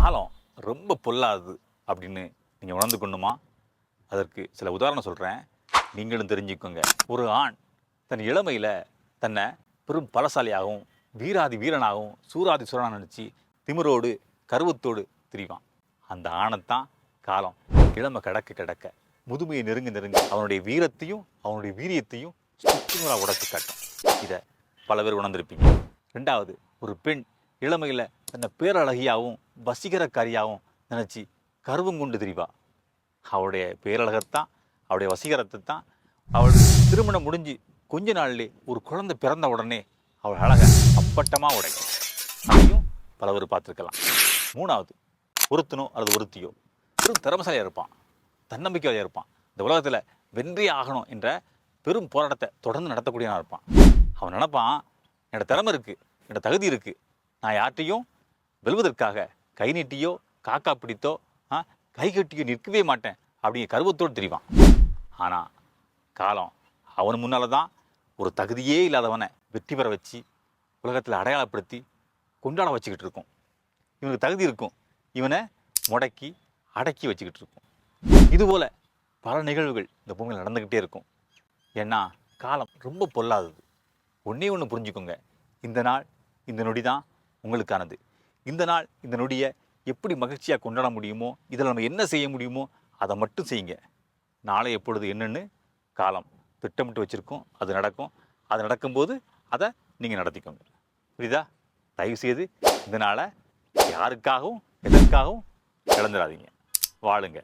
காலம் ரொம்ப பொல்லாது அப்படின்னு நீங்கள் உணர்ந்து கொண்டுமா? அதற்கு சில உதாரணம் சொல்கிறேன், நீங்களும் தெரிஞ்சுக்கோங்க. ஒரு ஆண் தன் இளமையில் தன்னை பெரும் பலசாலியாகவும் வீராதி வீரனாகவும் சூராதி சூரனாக நினச்சி திமிரோடு கருவத்தோடு திரிவான். அந்த ஆணைத்தான் காலம் இளமை கிடக்க கிடக்க முதுமையை நெருங்க நெருங்க அவனுடைய வீரத்தையும் அவனுடைய வீரியத்தையும் சுற்றுமுறாக உடச்சு காட்டும். இதை பல பேர் உணர்ந்திருப்பீங்க. ரெண்டாவது, ஒரு பெண் இளமையில் தன்னை பேரழகியாகவும் வசீகரக்காரியாகவும் நினச்சி கருவம் கொண்டு திரிவா. அவளுடைய பேரழகத்தான், அவளுடைய வசீகரத்தை தான் அவள் திருமணம் முடிஞ்சு கொஞ்ச நாள்லே ஒரு குழந்தை பிறந்த உடனே அவள் அழகை அப்பட்டமாக உடைக்கும். அதையும் பல பேர் பார்த்துருக்கலாம். மூணாவது, ஒருத்தனோ அல்லது ஒருத்தியோ பெரும் திறமசாலியாக இருப்பான், தன்னம்பிக்கையாக இருப்பான், இந்த உலகத்தில் வென்றே ஆகணும் என்ற பெரும் போராட்டத்தை தொடர்ந்து நடத்தக்கூடியவனாக இருப்பான். அவன் நினைப்பான், என்னோட திறமை இருக்குது, என்னோட தகுதி இருக்குது, நான் யார்ட்டையும் வெல்வதற்காக கை நீட்டியோ காக்கா பிடித்தோ கை கட்டியோ நிற்கவே மாட்டேன் அப்படிங்கிற கருவத்தோடு தெரிவான். ஆனால் காலம் அவன் முன்னால் தான் ஒரு தகுதியே இல்லாதவனை வெற்றி பெற வச்சு உலகத்தில் அடையாளப்படுத்தி கொண்டாட வச்சுக்கிட்டு இருக்கும். இவனுக்கு தகுதி இருக்கும், இவனை முடக்கி அடக்கி வச்சுக்கிட்டு இருக்கும். இதுபோல் பல நிகழ்வுகள் இந்த பூமியில் நடந்துக்கிட்டே இருக்கும். ஏன்னா காலம் ரொம்ப பொல்லாதது. ஒன்றே ஒன்று புரிஞ்சுக்கோங்க, இந்த நாள் இந்த நொடி தான் உங்களுக்கானது. இந்த நாள் இந்த நொடியை எப்படி மகிழ்ச்சியாக கொண்டாட முடியுமோ, இதில் நம்ம என்ன செய்ய முடியுமோ அதை மட்டும் செய்யுங்க. நாளை எப்பொழுது என்னன்னு காலம் திட்டமிட்டு வச்சுருக்கோம், அது நடக்கும். அது நடக்கும்போது அதை நீங்கள் நடத்திக்கோங்க. புரியுதா? தயவுசெய்து இந்த நாளை யாருக்காகவும் எதற்காகவும் இழந்துடாதீங்க. வாழுங்க.